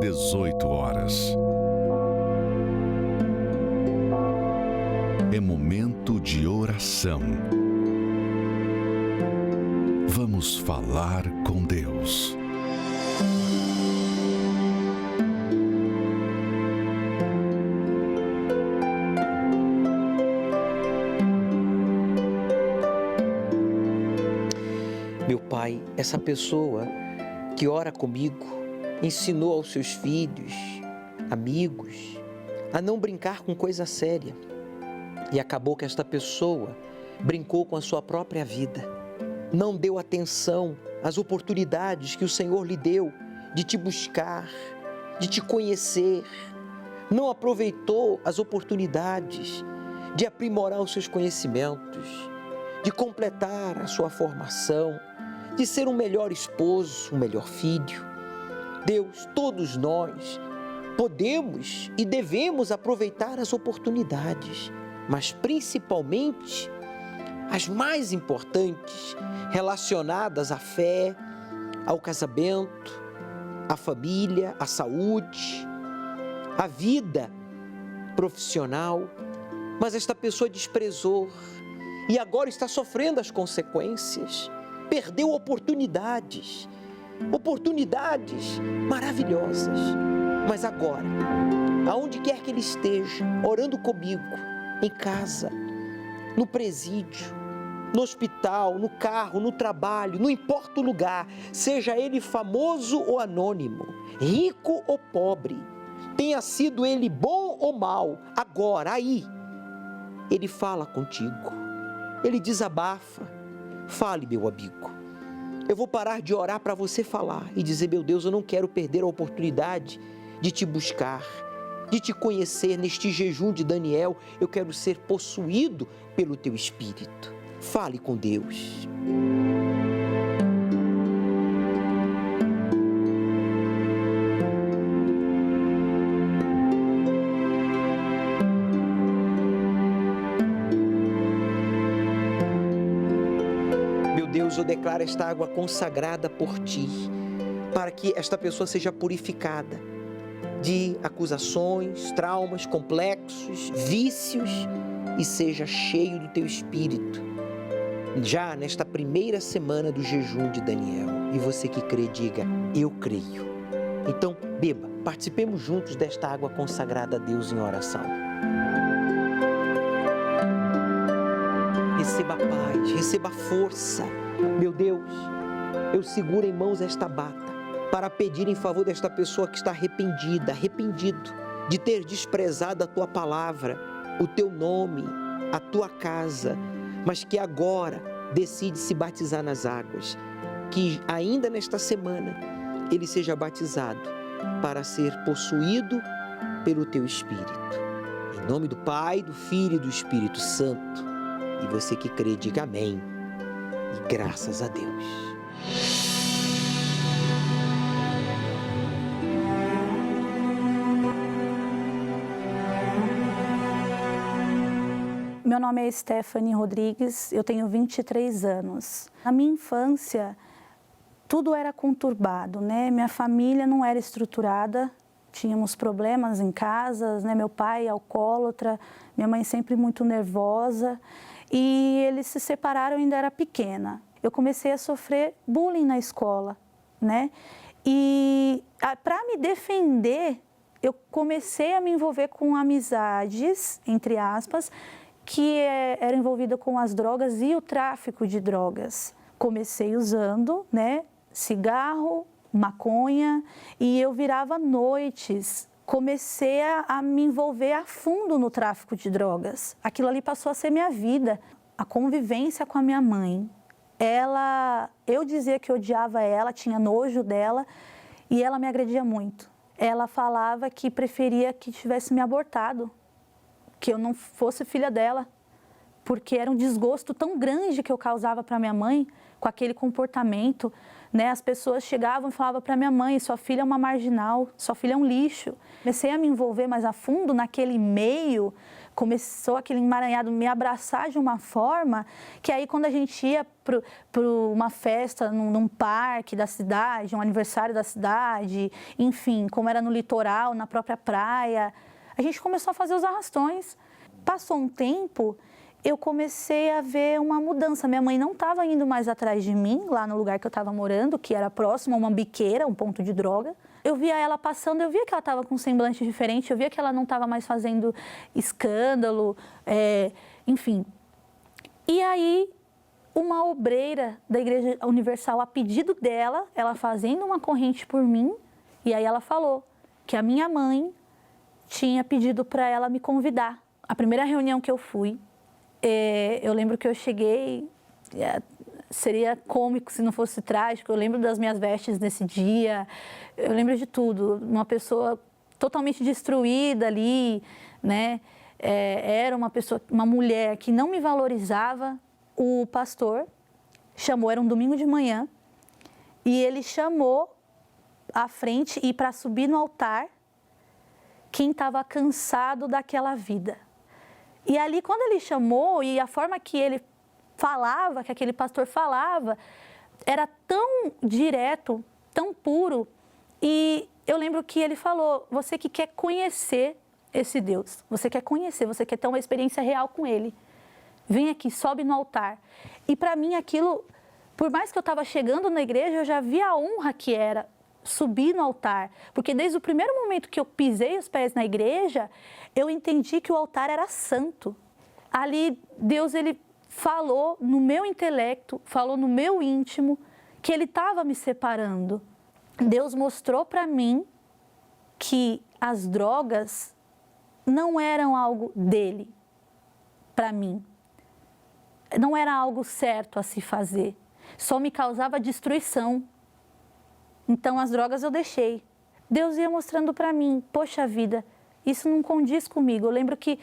18 horas. É momento de oração. Vamos falar com Deus. Meu Pai, essa pessoa que ora comigo ensinou aos seus filhos, amigos, a não brincar com coisa séria. E acabou que esta pessoa brincou com a sua própria vida. Não deu atenção às oportunidades que o Senhor lhe deu de te buscar, de te conhecer. Não aproveitou as oportunidades de aprimorar os seus conhecimentos, de completar a sua formação, de ser um melhor esposo, um melhor filho. Deus, todos nós podemos e devemos aproveitar as oportunidades, mas principalmente as mais importantes, relacionadas à fé, ao casamento, à família, à saúde, à vida profissional. Mas esta pessoa desprezou e agora está sofrendo as consequências. Perdeu oportunidades maravilhosas. Mas agora, aonde quer que ele esteja, orando comigo, em casa, no presídio, no hospital, no carro, no trabalho, não importa o lugar, seja ele famoso ou anônimo, rico ou pobre, tenha sido ele bom ou mau, agora, aí, ele fala contigo, ele desabafa. Fale, meu amigo. Eu vou parar de orar para você falar e dizer: meu Deus, eu não quero perder a oportunidade de te buscar, de te conhecer neste jejum de Daniel. Eu quero ser possuído pelo teu Espírito. Fale com Deus. Deus, eu declaro esta água consagrada por Ti, para que esta pessoa seja purificada de acusações, traumas, complexos, vícios e seja cheio do Teu Espírito, já nesta primeira semana do jejum de Daniel. E você que crê, diga: eu creio. Então, beba, participemos juntos desta água consagrada a Deus em oração. Receba paz, receba força. Meu Deus, eu seguro em mãos esta bata para pedir em favor desta pessoa que está arrependida, arrependido de ter desprezado a Tua palavra, o Teu nome, a Tua casa, mas que agora decide se batizar nas águas. Que ainda nesta semana ele seja batizado para ser possuído pelo Teu Espírito. Em nome do Pai, do Filho e do Espírito Santo. E você que crê, diga amém. E graças a Deus. Meu nome é Stephanie Rodrigues, eu tenho 23 anos. Na minha infância, tudo era conturbado, né? Minha família não era estruturada, tínhamos problemas em casa, né? Meu pai alcoólatra, minha mãe sempre muito nervosa. E eles se separaram, ainda era pequena. Eu comecei a sofrer bullying na escola, né? E para me defender, eu comecei a me envolver com amizades, entre aspas, que era envolvida com as drogas e o tráfico de drogas. Comecei usando, né, cigarro, maconha, e eu virava noites. Comecei a me envolver a fundo no tráfico de drogas. Aquilo ali passou a ser minha vida. A convivência com a minha mãe. Eu dizia que odiava ela, tinha nojo dela, e ela me agredia muito. Ela falava que preferia que tivesse me abortado, que eu não fosse filha dela, porque era um desgosto tão grande que eu causava para minha mãe com aquele comportamento, né? As pessoas chegavam e falavam para minha mãe: sua filha é uma marginal, sua filha é um lixo. Comecei a me envolver mais a fundo naquele meio, começou aquele emaranhado me abraçar de uma forma que aí quando a gente ia para uma festa num parque da cidade, um aniversário da cidade, enfim, como era no litoral, na própria praia, a gente começou a fazer os arrastões. Passou um tempo, eu comecei a ver uma mudança. Minha mãe não estava indo mais atrás de mim, lá no lugar que eu estava morando, que era próximo a uma biqueira, um ponto de droga. Eu via ela passando, eu via que ela estava com um semblante diferente, eu via que ela não estava mais fazendo escândalo, enfim. E aí, uma obreira da Igreja Universal, a pedido dela, ela fazendo uma corrente por mim, e aí ela falou que a minha mãe tinha pedido para ela me convidar. A primeira reunião que eu fui, eu lembro que eu cheguei, seria cômico se não fosse trágico, eu lembro das minhas vestes nesse dia, eu lembro de tudo, uma pessoa totalmente destruída ali, né? Era uma pessoa, uma mulher que não me valorizava. O pastor chamou, era um domingo de manhã, e ele chamou à frente e para subir no altar quem estava cansado daquela vida. E ali, quando ele chamou, e a forma que ele falava, que aquele pastor falava, era tão direto, tão puro. E eu lembro que ele falou, você que quer conhecer esse Deus, você quer conhecer, você quer ter uma experiência real com Ele, vem aqui, sobe no altar. E para mim aquilo, por mais que eu estava chegando na igreja, eu já via a honra que era subir no altar, porque desde o primeiro momento que eu pisei os pés na igreja, eu entendi que o altar era santo. Ali, Deus, Ele falou no meu intelecto, falou no meu íntimo, que Ele estava me separando. Deus mostrou para mim que as drogas não eram algo dele, para mim. Não era algo certo a se fazer, só me causava destruição. Então, as drogas eu deixei. Deus ia mostrando para mim, poxa vida, isso não condiz comigo. Eu lembro que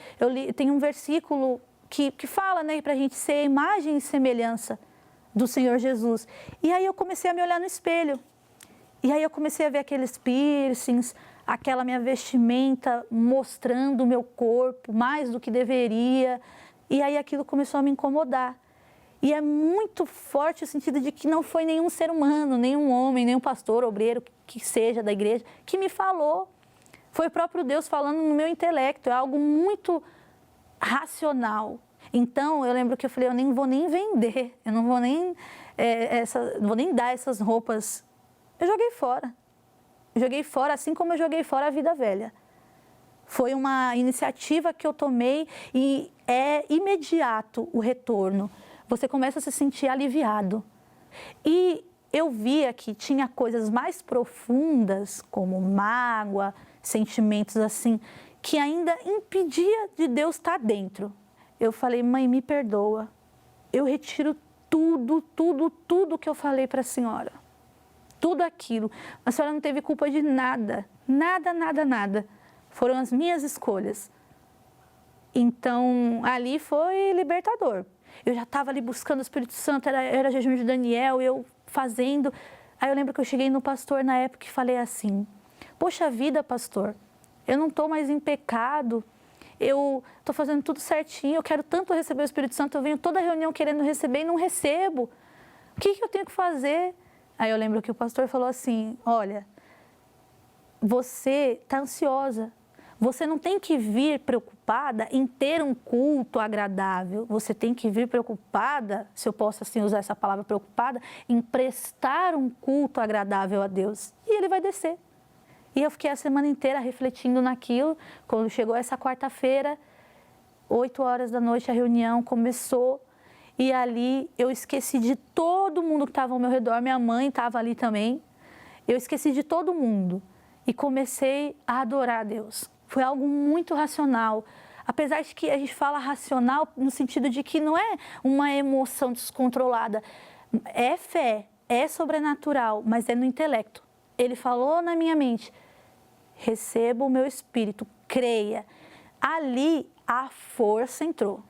tem um versículo que fala, né, para a gente ser a imagem e semelhança do Senhor Jesus. E aí eu comecei a me olhar no espelho. E aí eu comecei a ver aqueles piercings, aquela minha vestimenta mostrando o meu corpo mais do que deveria. E aí aquilo começou a me incomodar. E é muito forte o sentido de que não foi nenhum ser humano, nenhum homem, nenhum pastor, obreiro, que seja da igreja, que me falou. Foi o próprio Deus falando no meu intelecto, é algo muito racional. Então, eu lembro que eu falei, eu nem vou nem vender, eu não vou nem, não vou nem dar essas roupas. Eu joguei fora. Joguei fora, assim como eu joguei fora a vida velha. Foi uma iniciativa que eu tomei e é imediato o retorno. Você começa a se sentir aliviado. E eu via que tinha coisas mais profundas, como mágoa, sentimentos assim, que ainda impedia de Deus estar dentro. Eu falei, mãe, me perdoa. Eu retiro tudo que eu falei para a senhora. Tudo aquilo. A senhora não teve culpa de nada. Nada. Foram as minhas escolhas. Então, ali foi libertador. Eu já estava ali buscando o Espírito Santo, era jejum de Daniel, eu fazendo. Aí eu lembro que eu cheguei no pastor na época e falei assim, poxa vida, pastor, eu não estou mais em pecado, eu estou fazendo tudo certinho, eu quero tanto receber o Espírito Santo, eu venho toda reunião querendo receber e não recebo. O que eu tenho que fazer? Aí eu lembro que o pastor falou assim, olha, você está ansiosa. Você não tem que vir preocupada em ter um culto agradável. Você tem que vir preocupada, se eu posso assim usar essa palavra preocupada, em prestar um culto agradável a Deus. E Ele vai descer. E eu fiquei a semana inteira refletindo naquilo. Quando chegou essa quarta-feira, 8h da noite, a reunião começou. E ali eu esqueci de todo mundo que estava ao meu redor. Minha mãe estava ali também. Eu esqueci de todo mundo. E comecei a adorar a Deus. Foi algo muito racional, apesar de que a gente fala racional no sentido de que não é uma emoção descontrolada, é fé, é sobrenatural, mas é no intelecto. Ele falou na minha mente, receba o meu espírito, creia. Ali a força entrou,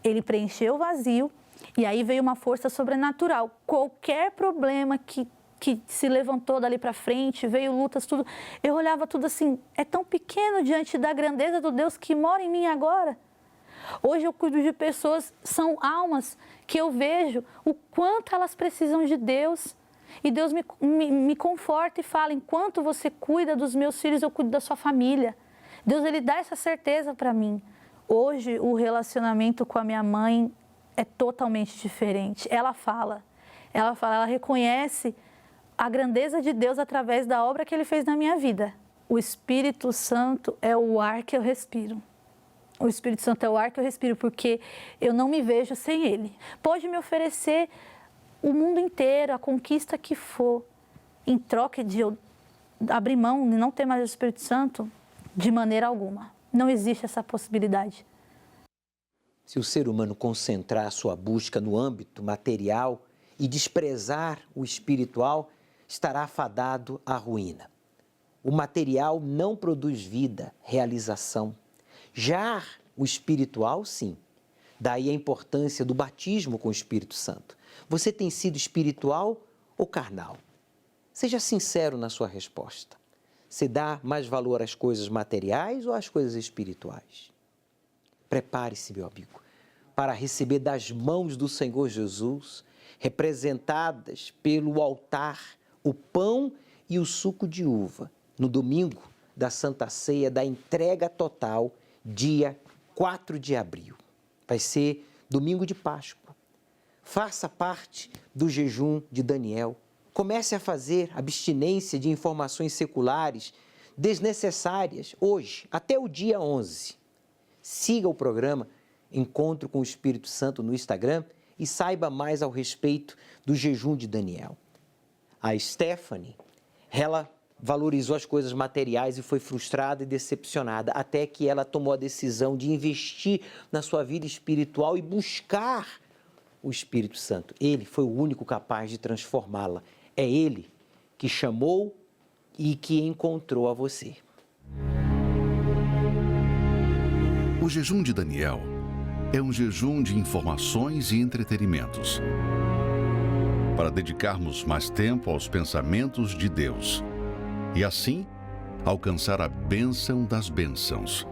ele preencheu o vazio e aí veio uma força sobrenatural. Qualquer problema que que se levantou dali para frente, veio lutas, tudo. Eu olhava tudo assim, é tão pequeno diante da grandeza do Deus que mora em mim agora. Hoje eu cuido de pessoas, são almas que eu vejo o quanto elas precisam de Deus. E Deus me conforta e fala, enquanto você cuida dos meus filhos, eu cuido da sua família. Deus, Ele dá essa certeza para mim. Hoje o relacionamento com a minha mãe é totalmente diferente. Ela reconhece a grandeza de Deus através da obra que Ele fez na minha vida. O Espírito Santo é o ar que eu respiro. O Espírito Santo é o ar que eu respiro, porque eu não me vejo sem Ele. Pode me oferecer o mundo inteiro, a conquista que for, em troca de eu abrir mão e não ter mais o Espírito Santo, de maneira alguma. Não existe essa possibilidade. Se o ser humano concentrar sua busca no âmbito material e desprezar o espiritual, estará fadado à ruína. O material não produz vida, realização. Já o espiritual, sim. Daí a importância do batismo com o Espírito Santo. Você tem sido espiritual ou carnal? Seja sincero na sua resposta. Você dá mais valor às coisas materiais ou às coisas espirituais? Prepare-se, meu amigo, para receber das mãos do Senhor Jesus, representadas pelo altar, o pão e o suco de uva, no domingo da Santa Ceia da entrega total, dia 4 de abril. Vai ser domingo de Páscoa. Faça parte do jejum de Daniel. Comece a fazer abstinência de informações seculares desnecessárias hoje, até o dia 11. Siga o programa Encontro com o Espírito Santo no Instagram e saiba mais ao respeito do jejum de Daniel. A Stephanie, ela valorizou as coisas materiais e foi frustrada e decepcionada, até que ela tomou a decisão de investir na sua vida espiritual e buscar o Espírito Santo. Ele foi o único capaz de transformá-la. É Ele que chamou e que encontrou a você. O jejum de Daniel é um jejum de informações e entretenimentos, para dedicarmos mais tempo aos pensamentos de Deus e assim alcançar a bênção das bênçãos,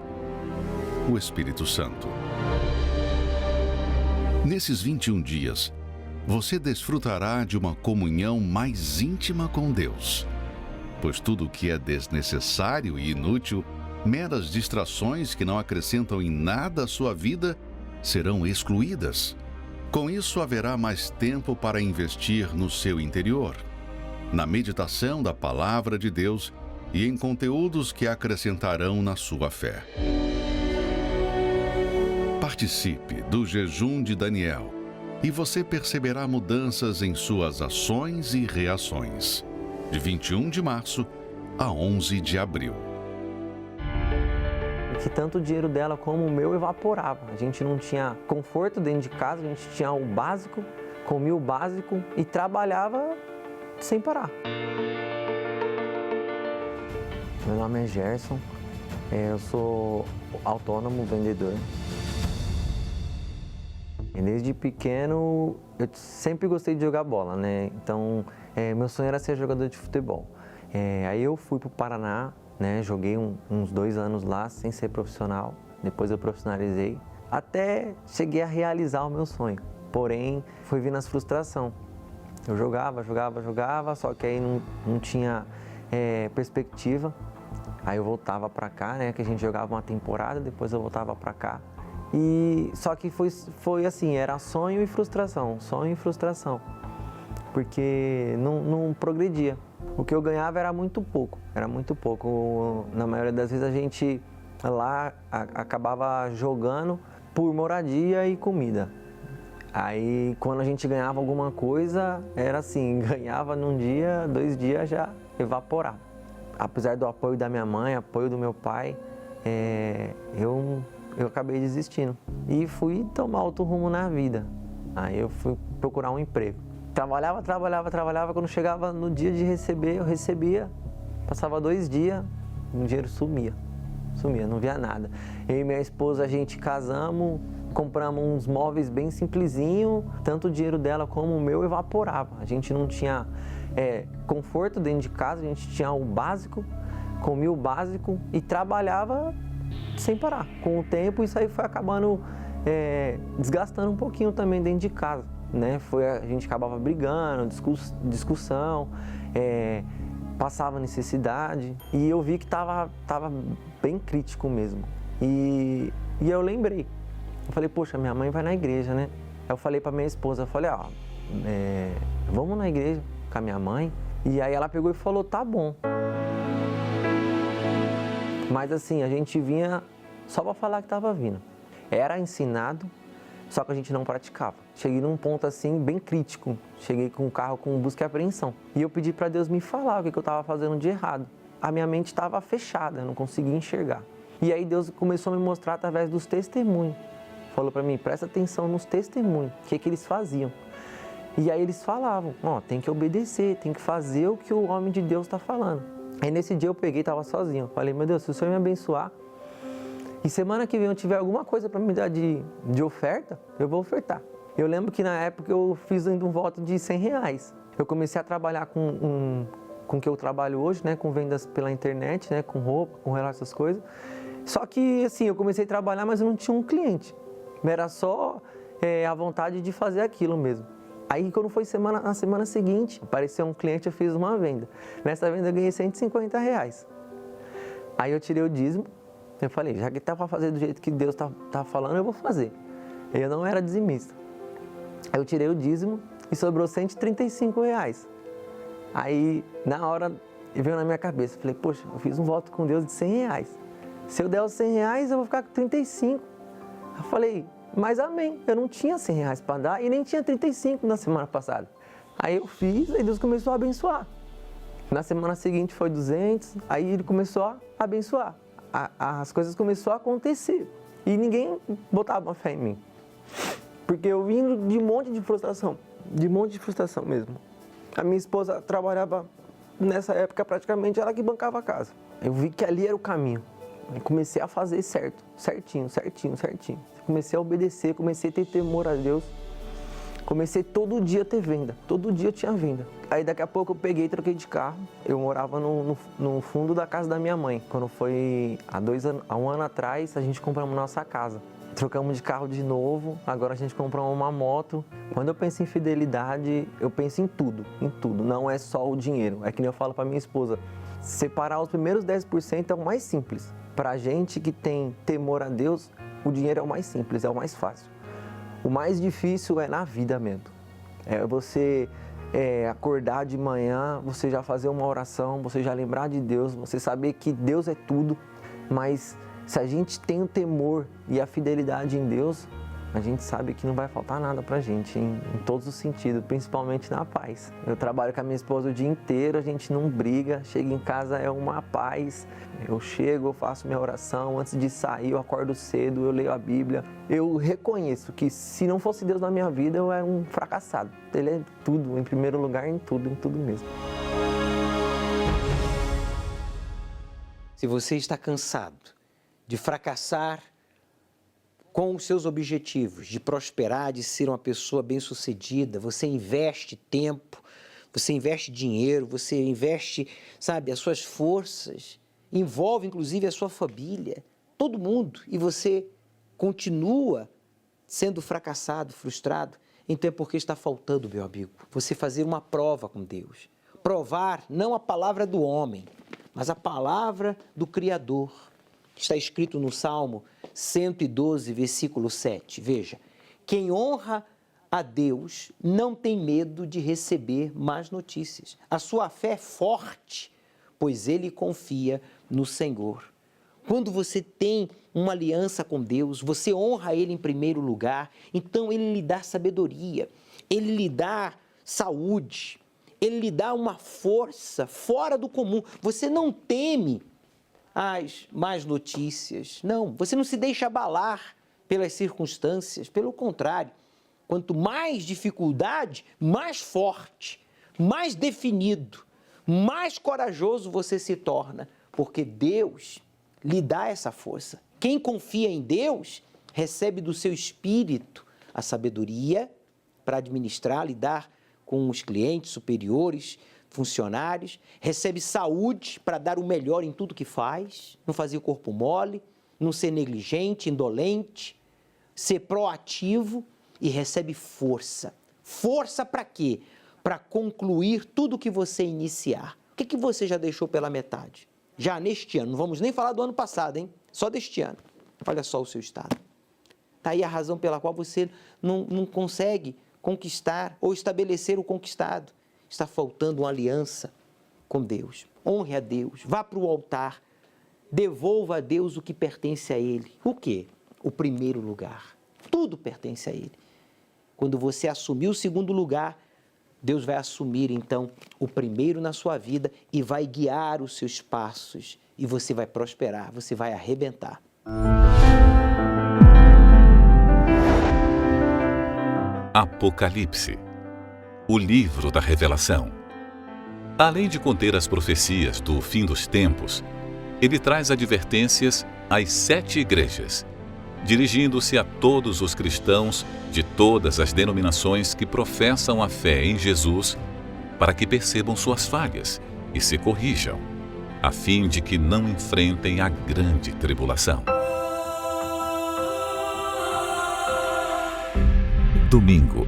o Espírito Santo. Nesses 21 dias, você desfrutará de uma comunhão mais íntima com Deus, pois tudo o que é desnecessário e inútil, meras distrações que não acrescentam em nada à sua vida, serão excluídas. Com isso, haverá mais tempo para investir no seu interior, na meditação da Palavra de Deus e em conteúdos que acrescentarão na sua fé. Participe do jejum de Daniel e você perceberá mudanças em suas ações e reações. De 21 de março a 11 de abril. Que tanto o dinheiro dela como o meu evaporava. A gente não tinha conforto dentro de casa, a gente tinha o básico, comia o básico e trabalhava sem parar. Meu nome é Gerson, eu sou autônomo vendedor. E desde pequeno eu sempre gostei de jogar bola, né? Então meu sonho era ser jogador de futebol. Aí eu fui para o Paraná, né? Joguei uns 2 anos lá sem ser profissional, depois eu profissionalizei, até cheguei a realizar o meu sonho. Porém, foi vindo as frustrações. Eu jogava, só que aí não tinha perspectiva. Aí eu voltava para cá, né? Que a gente jogava uma temporada, depois eu voltava para cá. E só que foi assim, era sonho e frustração, porque não progredia. O que eu ganhava era muito pouco. Na maioria das vezes a gente lá acabava jogando por moradia e comida. Aí quando a gente ganhava alguma coisa, era assim, ganhava num dia, 2 dias já evaporava. Apesar do apoio da minha mãe, apoio do meu pai, eu acabei desistindo e fui tomar outro rumo na vida. Aí eu fui procurar um emprego. Trabalhava, quando chegava no dia de receber, eu recebia, passava 2 dias, o dinheiro sumia, não via nada. Eu e minha esposa, a gente casamos, compramos uns móveis bem simplesinho, tanto o dinheiro dela como o meu evaporava. A gente não tinha conforto dentro de casa, a gente tinha o básico, comia o básico e trabalhava sem parar. Com o tempo, isso aí foi acabando desgastando um pouquinho também dentro de casa, né? A gente acabava brigando, discussão, passava necessidade e eu vi que tava bem crítico mesmo. E eu lembrei, eu falei, poxa, minha mãe vai na igreja, né? Eu falei para minha esposa, eu falei, vamos na igreja com a minha mãe? E aí ela pegou e falou, tá bom. Mas assim, a gente vinha só para falar que estava vindo. Era ensinado, só que a gente não praticava. Cheguei num ponto assim, bem crítico. Cheguei com o carro com busca e apreensão. E eu pedi para Deus me falar o que eu estava fazendo de errado. A minha mente estava fechada, eu não conseguia enxergar. E aí Deus começou a me mostrar através dos testemunhos. Falou para mim, presta atenção nos testemunhos, o que eles faziam. E aí eles falavam, tem que obedecer, tem que fazer o que o homem de Deus está falando. Aí nesse dia eu peguei e estava sozinho. Falei, meu Deus, se o Senhor me abençoar, e semana que vem eu tiver alguma coisa para me dar de oferta, eu vou ofertar. Eu lembro que na época eu fiz ainda um voto de R$100. Eu comecei a trabalhar com o que eu trabalho hoje, né, com vendas pela internet, né, com roupa, com relógio, essas coisas. Só que assim, eu comecei a trabalhar, mas eu não tinha um cliente. Era só a vontade de fazer aquilo mesmo. Aí quando foi na semana seguinte, apareceu um cliente, eu fiz uma venda. Nessa venda eu ganhei R$150. Aí eu tirei o dízimo, eu falei, já que tá para fazer do jeito que Deus tá falando, eu vou fazer. Eu não era dizimista. Aí eu tirei o dízimo e sobrou R$135. Aí na hora veio na minha cabeça, falei, poxa, eu fiz um voto com Deus de R$100. Se eu der os R$100, eu vou ficar com 35. Eu falei, mas amém, eu não tinha R$100 para dar e nem tinha 35 na semana passada. Aí eu fiz, aí Deus começou a abençoar. Na semana seguinte foi 200, aí Ele começou a abençoar. As coisas começaram a acontecer e ninguém botava uma fé em mim. Porque eu vim de um monte de frustração mesmo. A minha esposa trabalhava nessa época praticamente ela que bancava a casa. Eu vi que ali era o caminho. Eu comecei a fazer certinho. Comecei a obedecer, comecei a ter temor a Deus. Comecei todo dia a ter venda, todo dia eu tinha venda. Aí daqui a pouco eu peguei e troquei de carro. Eu morava no fundo da casa da minha mãe. Quando foi há um ano atrás, a gente compramos nossa casa. Trocamos de carro de novo, agora a gente comprou uma moto. Quando eu penso em fidelidade, eu penso em tudo. Não é só o dinheiro. É que nem eu falo para minha esposa, separar os primeiros 10% é o mais simples. Pra gente que tem temor a Deus, o dinheiro é o mais simples, é o mais fácil. O mais difícil é na vida mesmo. É você acordar de manhã, você já fazer uma oração, você já lembrar de Deus, você saber que Deus é tudo. Mas se a gente tem o temor e a fidelidade em Deus, a gente sabe que não vai faltar nada pra gente, em todos os sentidos, principalmente na paz. Eu trabalho com a minha esposa o dia inteiro, a gente não briga, chego em casa é uma paz. Eu chego, eu faço minha oração, antes de sair eu acordo cedo, eu leio a Bíblia. Eu reconheço que se não fosse Deus na minha vida, eu era um fracassado. Ele é tudo, em primeiro lugar, em tudo mesmo. Se você está cansado de fracassar com os seus objetivos, de prosperar, de ser uma pessoa bem-sucedida, você investe tempo, você investe dinheiro, você investe, as suas forças, envolve inclusive a sua família, todo mundo, e você continua sendo fracassado, frustrado, então é porque está faltando, meu amigo, você fazer uma prova com Deus. Provar não a palavra do homem, mas a palavra do Criador. Está escrito no Salmo 112, versículo 7. Veja, quem honra a Deus não tem medo de receber más notícias. A sua fé é forte, pois ele confia no Senhor. Quando você tem uma aliança com Deus, você honra Ele em primeiro lugar, então Ele lhe dá sabedoria, Ele lhe dá saúde, Ele lhe dá uma força fora do comum. Você não teme as más notícias. Não, você não se deixa abalar pelas circunstâncias, pelo contrário, quanto mais dificuldade, mais forte, mais definido, mais corajoso você se torna, porque Deus lhe dá essa força. Quem confia em Deus recebe do seu espírito a sabedoria para administrar, lidar com os clientes superiores, funcionários, recebe saúde para dar o melhor em tudo que faz, não fazer o corpo mole, não ser negligente, indolente, ser proativo e recebe força. Força para quê? Para concluir tudo que você iniciar. O que você já deixou pela metade? Já neste ano, não vamos nem falar do ano passado, hein? Só deste ano. Olha só o seu estado. Está aí a razão pela qual você não consegue conquistar ou estabelecer o conquistado. Está faltando uma aliança com Deus. Honre a Deus, vá para o altar, devolva a Deus o que pertence a Ele. O quê? O primeiro lugar. Tudo pertence a Ele. Quando você assumir o segundo lugar, Deus vai assumir, então, o primeiro na sua vida e vai guiar os seus passos. E você vai prosperar, você vai arrebentar. Apocalipse, o livro da revelação. Além de conter as profecias do fim dos tempos, ele traz advertências às 7 igrejas, dirigindo-se a todos os cristãos de todas as denominações que professam a fé em Jesus, para que percebam suas falhas e se corrijam, a fim de que não enfrentem a grande tribulação. Domingo,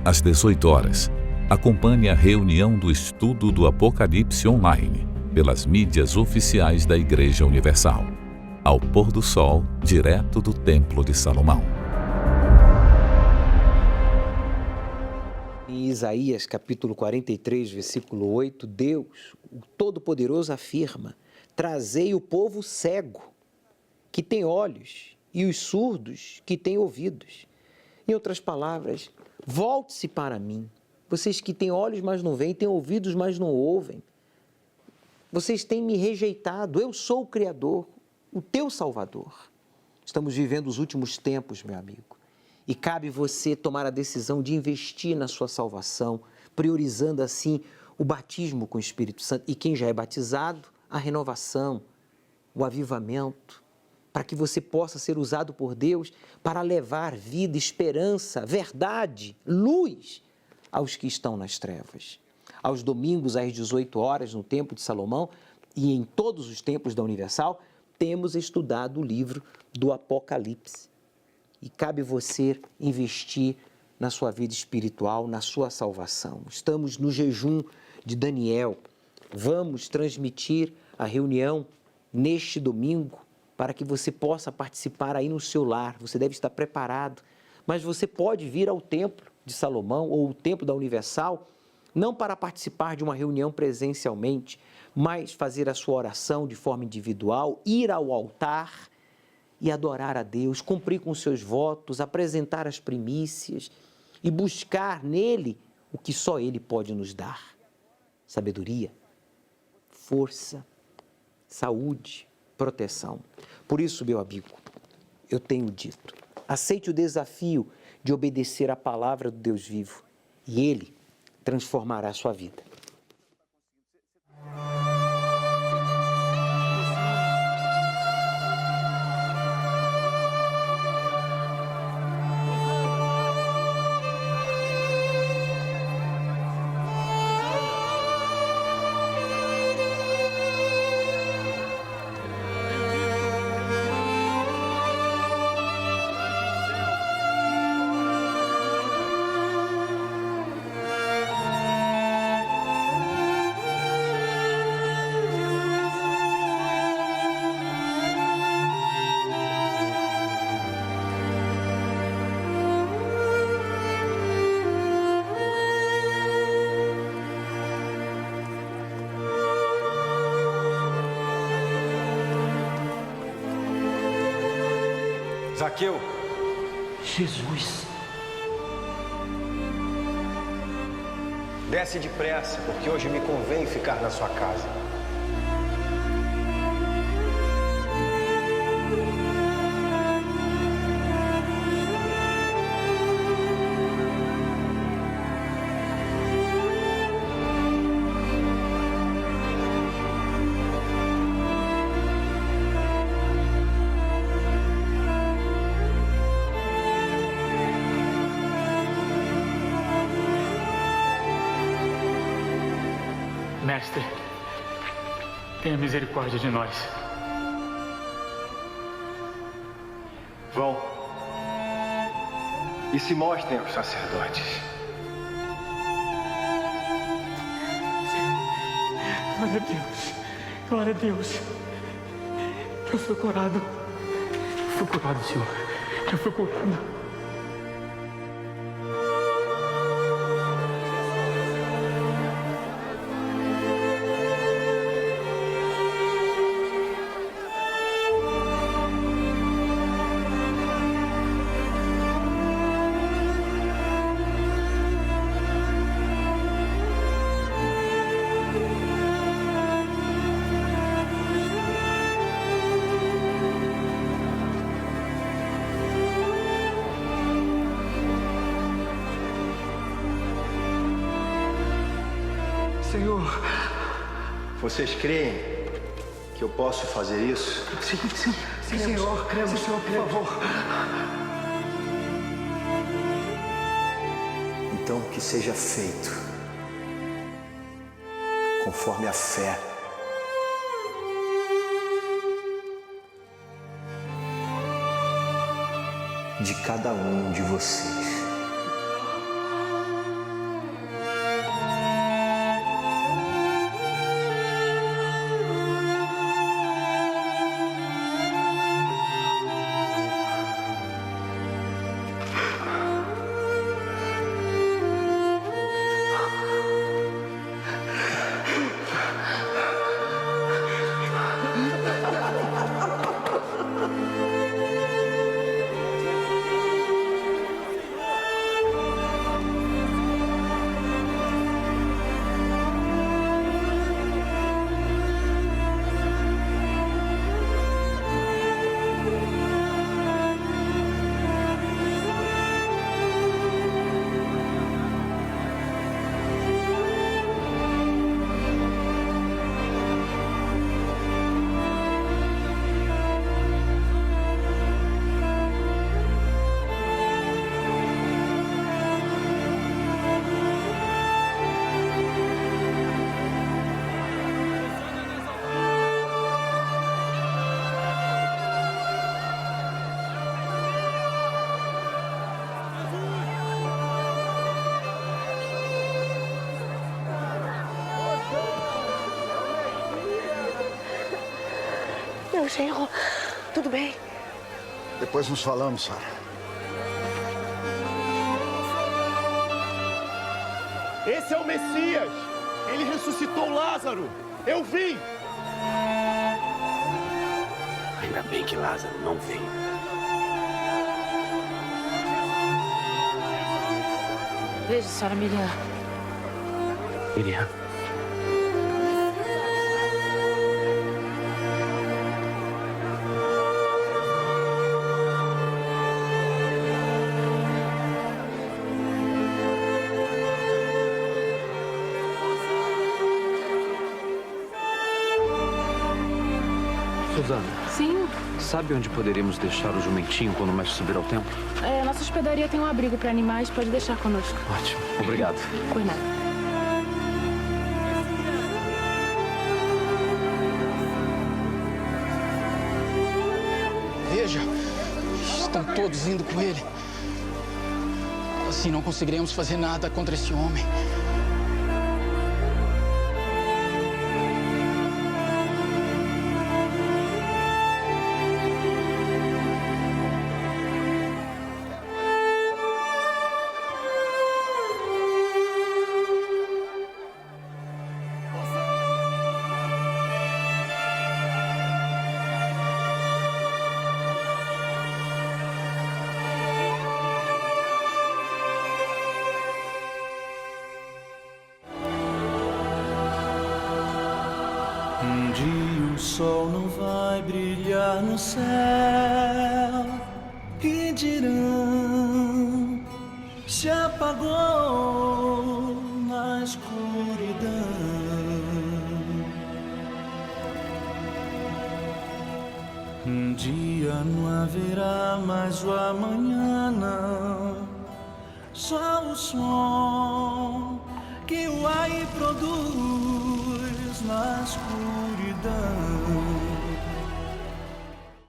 às 18 horas, acompanhe a reunião do estudo do Apocalipse online, pelas mídias oficiais da Igreja Universal, ao pôr do sol, direto do Templo de Salomão. Em Isaías capítulo 43, versículo 8, Deus, o Todo-Poderoso, afirma: trazei o povo cego, que tem olhos, e os surdos, que têm ouvidos. Em outras palavras, volte-se para mim. Vocês que têm olhos, mas não veem, têm ouvidos, mas não ouvem. Vocês têm me rejeitado. Eu sou o Criador, o teu Salvador. Estamos vivendo os últimos tempos, meu amigo. E cabe você tomar a decisão de investir na sua salvação, priorizando assim o batismo com o Espírito Santo. E quem já é batizado, a renovação, o avivamento, para que você possa ser usado por Deus para levar vida, esperança, verdade, luz aos que estão nas trevas. Aos domingos, às 18 horas, no Templo de Salomão e em todos os templos da Universal, temos estudado o livro do Apocalipse. E cabe você investir na sua vida espiritual, na sua salvação. Estamos no jejum de Daniel. Vamos transmitir a reunião neste domingo, para que você possa participar aí no seu lar. Você deve estar preparado, mas você pode vir ao Templo de Salomão ou o Templo da Universal, não para participar de uma reunião presencialmente, mas fazer a sua oração de forma individual, ir ao altar e adorar a Deus, cumprir com os seus votos, apresentar as primícias e buscar nele o que só Ele pode nos dar: sabedoria, força, saúde, proteção. Por isso, meu amigo, eu tenho dito, aceite o desafio de obedecer à palavra do Deus vivo e Ele transformará a sua vida. Zaqueu. Jesus. Desce depressa, porque hoje me convém ficar na sua casa. Mestre, tenha misericórdia de nós. Vão e se mostrem aos sacerdotes. Glória a Deus. Glória a Deus. Eu fui curado. Fui curado, Senhor. Eu fui curado. Senhor, vocês creem que eu posso fazer isso? Sim, Senhor. Cremos, Senhor, por favor. Então que seja feito conforme a fé. De cada um de vocês. Meu genro, tudo bem? Depois nos falamos, Sara. Esse é o Messias! Ele ressuscitou Lázaro! Eu vi! Ainda bem que Lázaro não veio. Veja, senhora Miriam. Miriam. Suzana. Sim. Sabe onde poderíamos deixar o jumentinho quando o mestre subir ao templo? Nossa hospedaria tem um abrigo para animais, pode deixar conosco. Ótimo, obrigado. Por nada. Veja, estão todos indo com ele. Assim não conseguiremos fazer nada contra esse homem. Um dia o sol não vai brilhar no céu e dirão: se apagou na escuridão. Um dia não haverá mais o amanhã, não. Só o som que o ar produz. na escuridão.